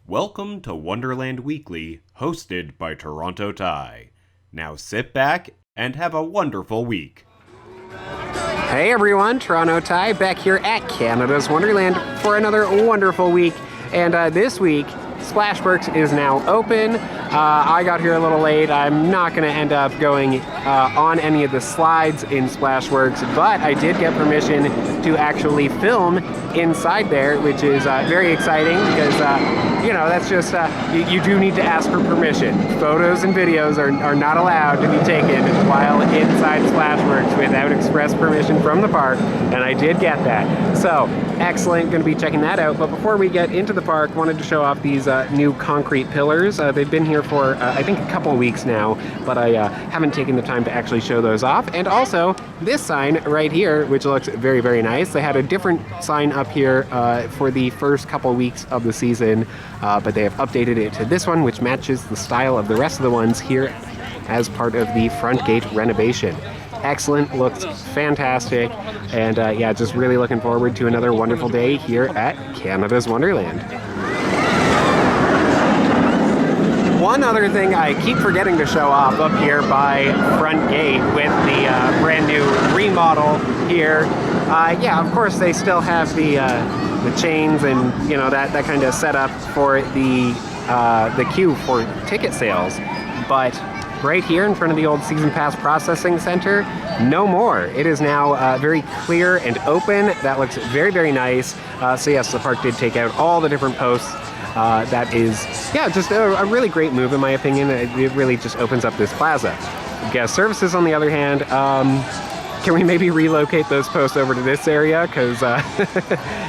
Welcome to Wonderland Weekly, hosted by Toronto Ty. Now sit back and have a wonderful week. Hey everyone, Toronto Ty back here at Canada's Wonderland for another wonderful week. And this week, Splashworks is now open. I got here a little late. I'm not going to end up going on any of the slides in Splashworks, but I did get permission to actually film inside there, which is very exciting because, that's just, you do need to ask for permission. Photos and videos are not allowed to be taken while inside Splashworks without express permission from the park, and I did get that. So, excellent, going to be checking that out. But before we get into the park, wanted to show off these new concrete pillars. They've been here for, I think, a couple of weeks now, but I haven't taken the time to actually show those off. And also, this sign right here, which looks very, very nice. They had a different sign up here for the first couple of weeks of the season, but they have updated it to this one, which matches the style of the rest of the ones here as part of the front gate renovation. Excellent, looks fantastic, and just really looking forward to another wonderful day here at Canada's Wonderland. One other thing I keep forgetting to show off up here by front gate with the brand new remodel here. Of course they still have the chains and that kind of setup for the queue for ticket sales, but right here in front of the old Season Pass Processing Center, no more. It is now very clear and open. That looks very, very nice. So yes, the park did take out all the different posts. That is, just a really great move in my opinion. It really just opens up this plaza. Guest services, on the other hand, can we maybe relocate those posts over to this area? Because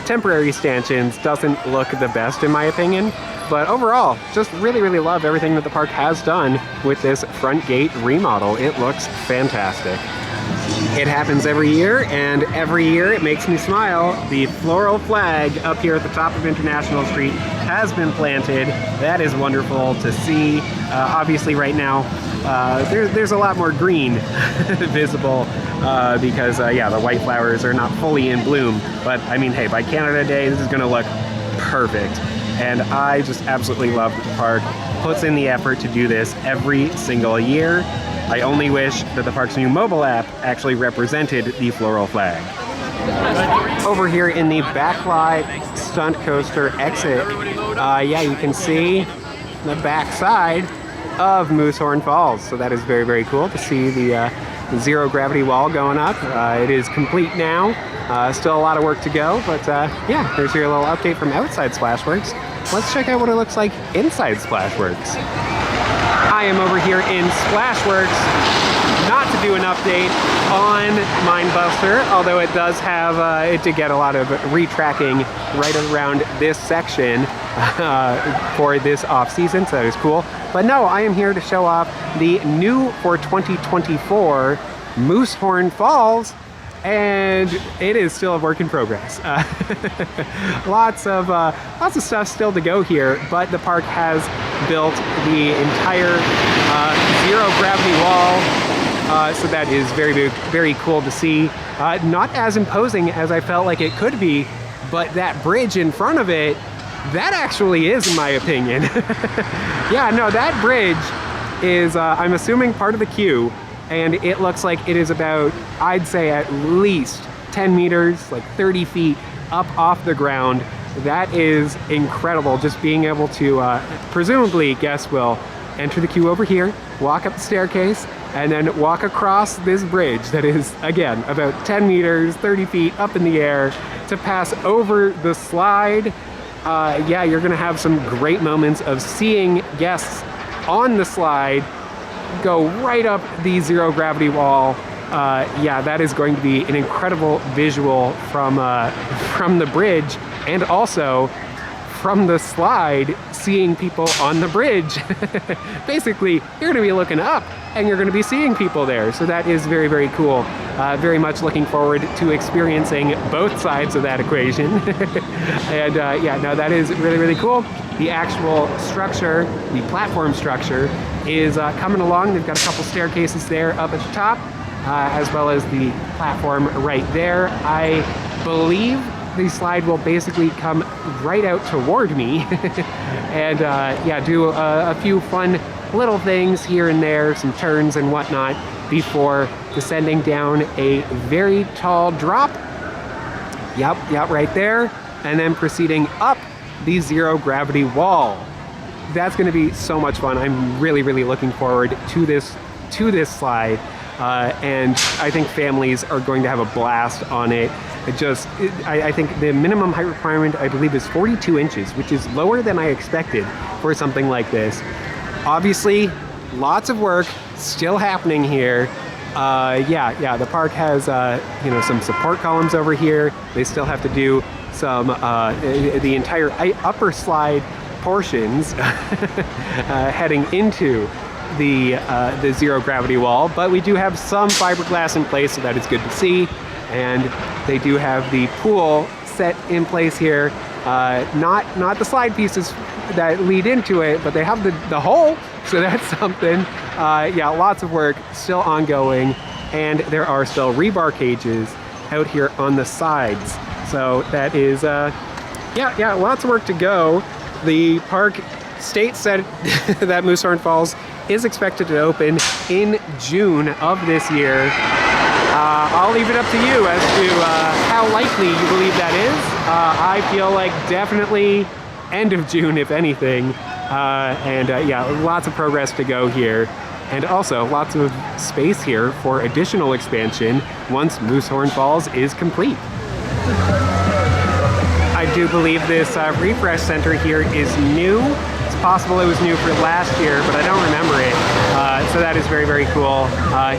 temporary stanchions doesn't look the best in my opinion. But overall, just really, really love everything that the park has done with this front gate remodel. It looks fantastic. It happens every year, and every year it makes me smile. The floral flag up here at the top of International Street has been planted. That is wonderful to see. Obviously right now, there's a lot more green visible because, the white flowers are not fully in bloom. But, I mean, hey, by Canada Day, this is going to look perfect. And I just absolutely love that the park puts in the effort to do this every single year. I only wish that the park's new mobile app actually represented the floral flag. Over here in the Backlot stunt coaster exit, you can see the back side of Moosehorn Falls. So that is very, very cool to see the zero gravity wall going up. It is complete now. Still a lot of work to go, but there's your little update from outside Splashworks. Let's check out what it looks like inside Splashworks. I am over here in Splashworks, not to do an update on Mindbuster, although it does have, it did get a lot of retracking right around this section for this off-season, so that is cool. But no, I am here to show off the new for 2024 Moosehorn Falls, and it is still a work in progress. Lots of stuff still to go here, but the park has built the entire zero gravity wall, so that is very, very, very cool to see. Not as imposing as I felt like it could be, but that bridge in front of it, that actually is, in my opinion. That bridge is, I'm assuming, part of the queue. And it looks like it is about, I'd say at least 10 meters, like 30 feet up off the ground. That is incredible, just being able to, presumably guests will enter the queue over here, walk up the staircase, and then walk across this bridge that is, again, about 10 meters, 30 feet up in the air to pass over the slide. You're gonna have some great moments of seeing guests on the slide go right up the zero gravity wall. That is going to be an incredible visual from the bridge, and also from the slide, seeing people on the bridge. Basically, you're going to be looking up and you're going to be seeing people there. So that is very, very cool. Very much looking forward to experiencing both sides of that equation. And that is really, really cool. The actual structure, the platform structure, is coming along. They've got a couple staircases there up at the top, as well as the platform right there. I believe the slide will basically come right out toward me and yeah, do a few fun little things here and there, some turns and whatnot, before descending down a very tall drop. Yep, right there. And then proceeding up the zero gravity wall. That's going to be so much fun. I'm really looking forward to this slide. And I think families are going to have a blast on it. I think the minimum height requirement, I believe, is 42 inches, which is lower than I expected for something like this. Obviously, lots of work still happening here. Yeah, the park has, some support columns over here. They still have to do some, the entire upper slide portions heading into the zero gravity wall, but we do have some fiberglass in place, so that is good to see. And they do have the pool set in place here. Not the slide pieces that lead into it, but they have the hole, so that's something. Yeah, lots of work still ongoing, and there are still rebar cages out here on the sides. So that is, yeah, lots of work to go. The park states that that Moosehorn Falls is expected to open in June of this year. I'll leave it up to you as to how likely you believe that is. I feel like definitely end of June, if anything. Yeah, lots of progress to go here. And also lots of space here for additional expansion once Moosehorn Falls is complete. I do believe this refresh center here is new. It's possible it was new for last year, but I don't remember it. So that is very cool.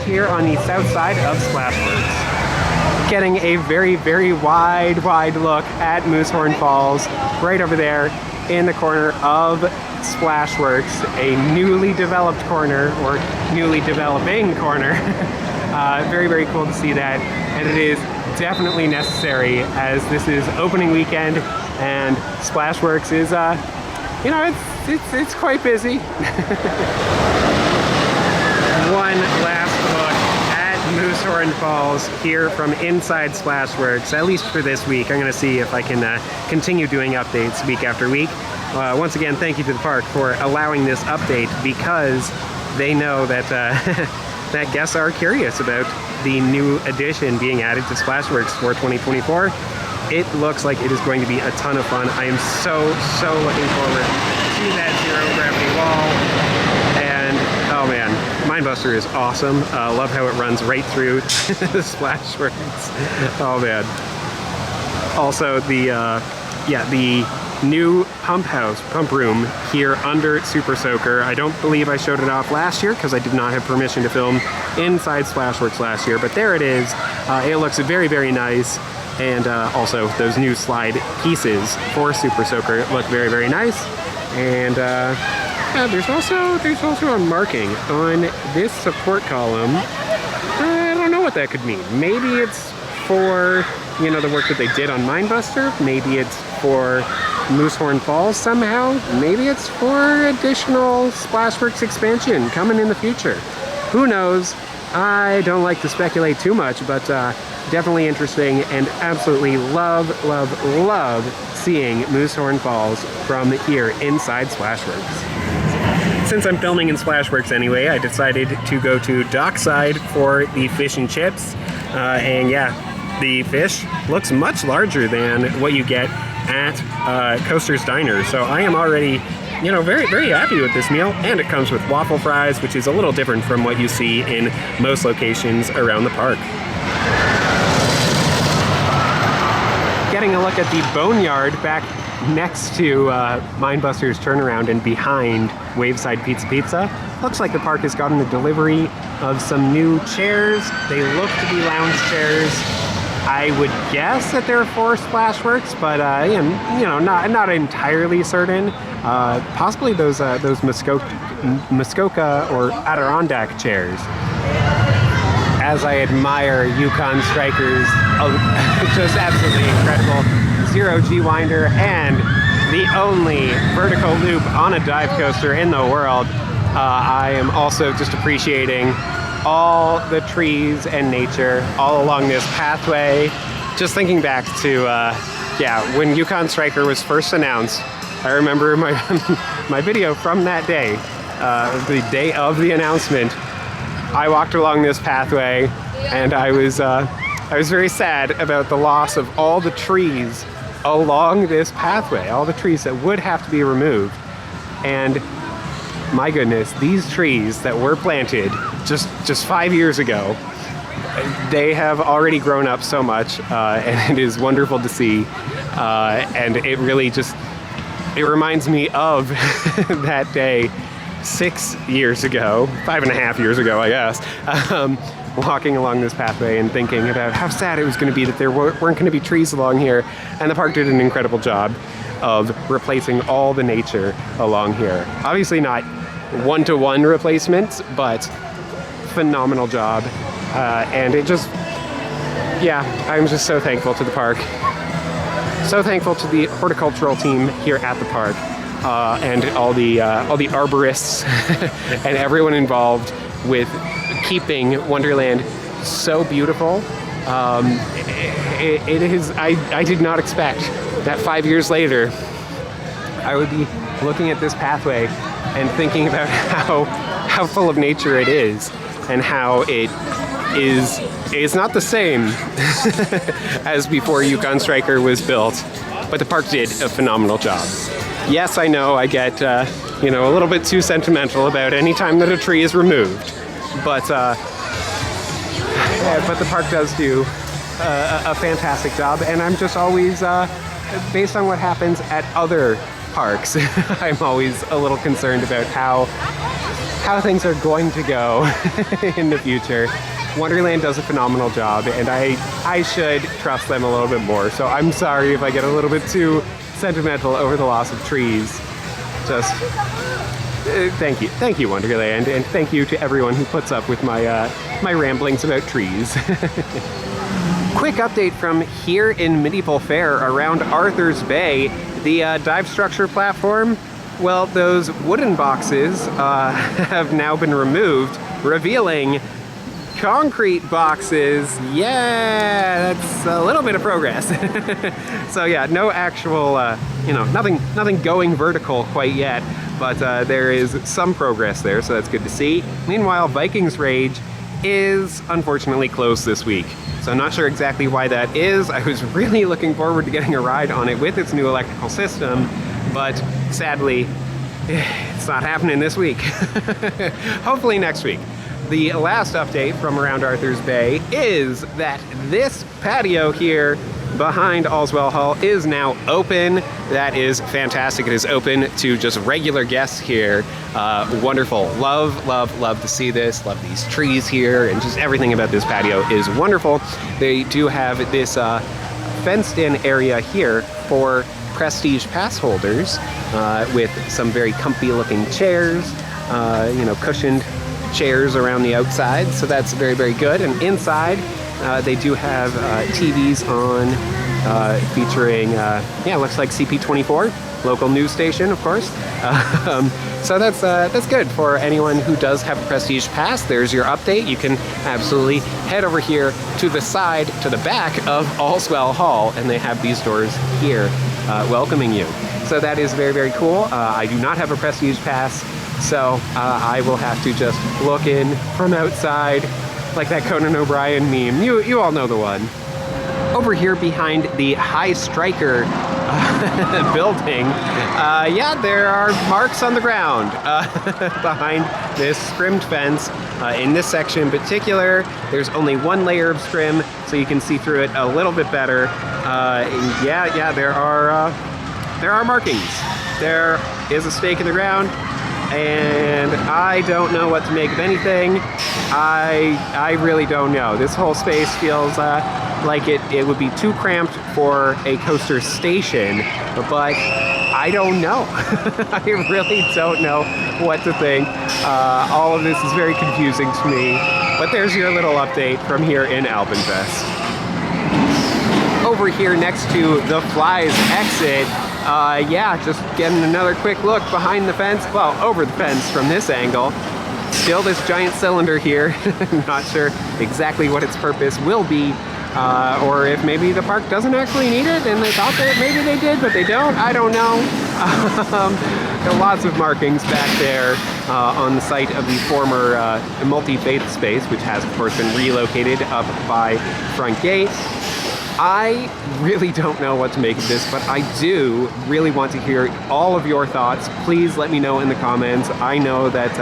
Here on the south side of Splashworks. Getting a very wide look at Moosehorn Falls right over there in the corner of Splashworks, a newly developed corner, or newly developing corner. Very cool to see that, and it is definitely necessary as this is opening weekend and Splashworks is, it's quite busy. One last look at Moosehorn Falls here from inside Splashworks, at least for this week. I'm going to see if I can continue doing updates week after week. Once again, thank you to the park for allowing this update, because they know that that guests are curious about the new addition being added to Splashworks for 2024. It looks like it is going to be a ton of fun. I am so looking forward to that zero gravity wall. And oh man, Mindbuster is awesome. Love how it runs right through the Splashworks. Oh man. Also the new pump room here under Super Soaker. I don't believe I showed it off last year because I did not have permission to film inside Splashworks last year, but there it is. It looks very nice, and also those new slide pieces for Super Soaker look very nice. And yeah, there's also a marking on this support column. I don't know what that could mean. Maybe it's for, the work that they did on Mindbuster. Maybe it's for Moosehorn Falls somehow. Maybe it's for additional Splashworks expansion coming in the future. Who knows? I don't like to speculate too much, but definitely interesting, and absolutely love seeing Moosehorn Falls from here inside Splashworks. Since I'm filming in Splashworks anyway, I decided to go to Dockside for the fish and chips. And yeah, the fish looks much larger than what you get at Coaster's Diner. So I am already, very happy with this meal. And it comes with waffle fries, which is a little different from what you see in most locations around the park. Getting a look at the Boneyard back next to Mindbuster's Turnaround and behind Waveside Pizza. Looks like the park has gotten a delivery of some new chairs. They look to be lounge chairs. I would guess that they're for Splashworks, but not entirely certain. Possibly those Muskoka or Adirondack chairs. As I admire Yukon Strikers, just absolutely incredible zero G winder and the only vertical loop on a dive coaster in the world. I am also just appreciating all the trees and nature all along this pathway. Just thinking back to yeah, when Yukon Striker was first announced, I remember my my video from that day, the day of the announcement. I walked along this pathway, and I was very sad about the loss of all the trees along this pathway, all the trees that would have to be removed. And my goodness, these trees that were planted just 5 years ago, they have already grown up so much, and it is wonderful to see. And it really it reminds me of that day 6 years ago, 5.5 years ago, I guess, walking along this pathway and thinking about how sad it was going to be that there weren't going to be trees along here. And the park did an incredible job of replacing all the nature along here. Obviously not one-to-one replacements, but phenomenal job. And it just, yeah, I'm just so thankful to the park. So thankful to the horticultural team here at the park, and all the arborists and everyone involved with keeping Wonderland so beautiful. It is. I did not expect that 5 years later I would be looking at this pathway and thinking about how full of nature it is, and how it's not the same as before Yukon Striker was built, but the park did a phenomenal job. Yes, I know I get a little bit too sentimental about any time that a tree is removed, but the park does do a fantastic job, and I'm just always, based on what happens at other parks, I'm always a little concerned about how things are going to go in the future. Wonderland does a phenomenal job, and I should trust them a little bit more. So I'm sorry if I get a little bit too sentimental over the loss of trees. Just thank you, Wonderland, and thank you to everyone who puts up with my ramblings about trees. Quick update from here in Medieval Faire around Arthur's Bay. The dive structure platform, well, those wooden boxes have now been removed, revealing concrete boxes. Yeah, that's a little bit of progress. So yeah, no actual, nothing going vertical quite yet, but there is some progress there, so that's good to see. Meanwhile, Viking's Rage is unfortunately closed this week. So I'm not sure exactly why that is. I was really looking forward to getting a ride on it with its new electrical system, but sadly, it's not happening this week. Hopefully next week. The last update from around Arthur's Bay is that this patio here behind Allswell Hall is now open. That is fantastic. It is open to just regular guests here. Wonderful. Love to see this. Love these trees here, and just everything about this patio is wonderful. They do have this fenced-in area here for prestige pass holders with some very comfy-looking chairs, cushioned chairs around the outside, so that's very good. And inside they do have TVs on featuring looks like CP24, local news station, of course. So that's good for anyone who does have a prestige pass. There's your update. You can absolutely head over here to the side, to the back of Allswell Hall, and they have these doors here welcoming you. So that is very cool. I do not have a prestige pass, so I will have to just look in from outside, like that Conan O'Brien meme. You all know the one. Over here behind the High Striker building, there are marks on the ground behind this scrimmed fence. In this section in particular, there's only one layer of scrim, so you can see through it a little bit better. There are markings. There is a stake in the ground, and I don't know what to make of anything. I really don't know. This whole space feels like it would be too cramped for a coaster station, but I don't know. I really don't know what to think. All of this is very confusing to me, but there's your little update from here in AlpenFest. Over here next to the Fly's exit, just getting another quick look behind the fence, well, over the fence from this angle. Still this giant cylinder here. I'm not sure exactly what its purpose will be or if maybe the park doesn't actually need it and they thought that maybe they did, but they don't. I don't know. There are lots of markings back there on the site of the former multi-faith space, which has, of course, been relocated up by Front Gate. I really don't know what to make of this, but I do really want to hear all of your thoughts. Please let me know in the comments. I know that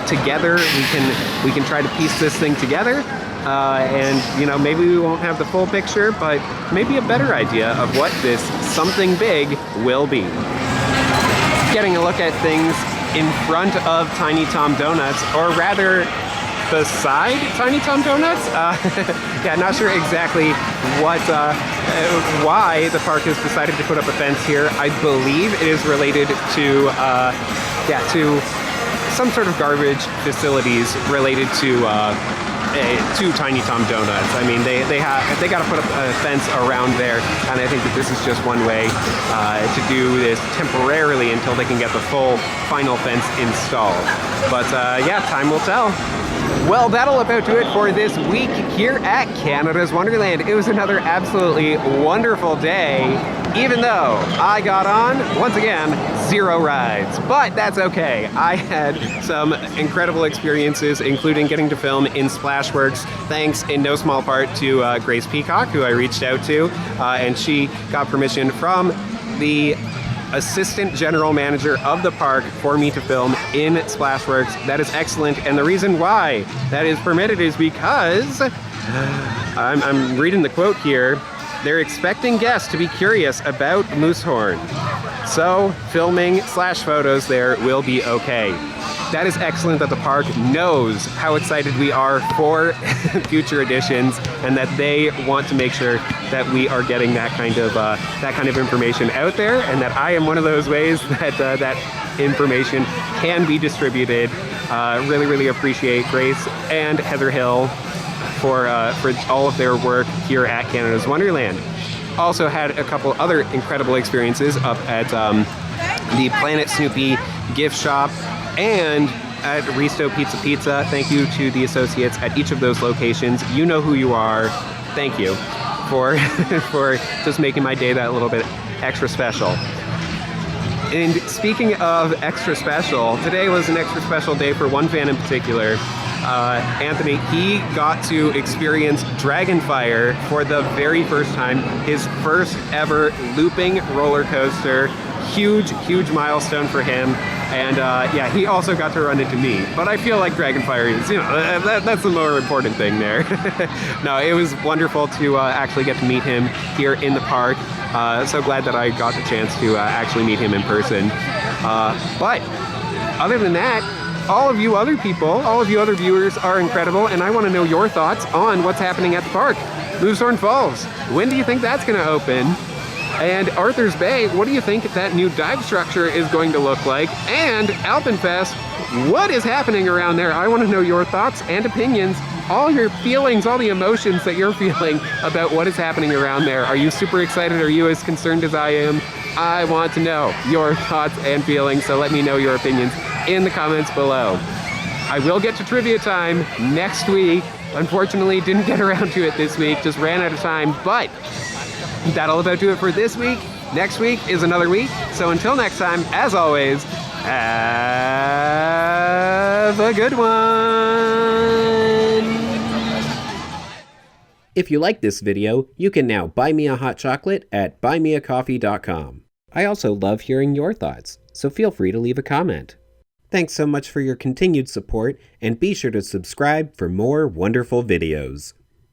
together we can try to piece this thing together, and maybe we won't have the full picture, but maybe a better idea of what this something big will be. Getting a look at things in front of Tiny Tom Donuts, or rather beside Tiny Tom Donuts. Yeah, not sure exactly why the park has decided to put up a fence here. I believe it is related to some sort of garbage facilities related to Tiny Tom Donuts. I mean, they got to put up a fence around there, and I think that this is just one way to do this temporarily until they can get the full final fence installed. But yeah, time will tell. Well, that'll about do it for this week here at Canada's Wonderland. It was another absolutely wonderful day, even though I got on, once again, 0 rides. But that's okay. I had some incredible experiences, including getting to film in Splashworks, thanks in no small part to Grace Peacock, who I reached out to, and she got permission from the assistant general manager of the park for me to film in Splashworks. That is excellent, and the reason why that is permitted is because I'm reading the quote here. They're expecting guests to be curious about Moosehorn, so filming / photos there will be okay. That is excellent that the park knows how excited we are for future editions, and that they want to make sure that we are getting that kind of information out there, and that I am one of those ways that that information can be distributed. Really, really appreciate Grace and Heather Hill for all of their work here at Canada's Wonderland. Also had a couple other incredible experiences up at the Planet Snoopy gift shop and at Risto Pizza. Thank you to the associates at each of those locations. You know who you are. Thank you for for just making my day that little bit extra special. And speaking of extra special, today was an extra special day for one fan in particular. Anthony, he got to experience Dragonfire for the very first time, his first ever looping roller coaster. Huge milestone for him. And yeah, he also got to run into me. But I feel like Dragonfire is, that's the more important thing there. No, it was wonderful to actually get to meet him here in the park. So glad that I got the chance to actually meet him in person. But other than that, all of you other people, all of you other viewers are incredible, and I want to know your thoughts on what's happening at the park. Moosehorn Falls, when do you think that's going to open? And Arthur's Bay, what do you think that new dive structure is going to look like? And AlpenFest, what is happening around there? I want to know your thoughts and opinions, all your feelings, all the emotions that you're feeling about what is happening around there. Are you super excited? Are you as concerned as I am? I want to know your thoughts and feelings, so let me know your opinions in the comments below. I will get to trivia time next week. Unfortunately, didn't get around to it this week, just ran out of time, but that'll about do it for this week. Next week is another week, so until next time, as always, have a good one! If you like this video, you can now buy me a hot chocolate at buymeacoffee.com. I also love hearing your thoughts, so feel free to leave a comment. Thanks so much for your continued support, and be sure to subscribe for more wonderful videos.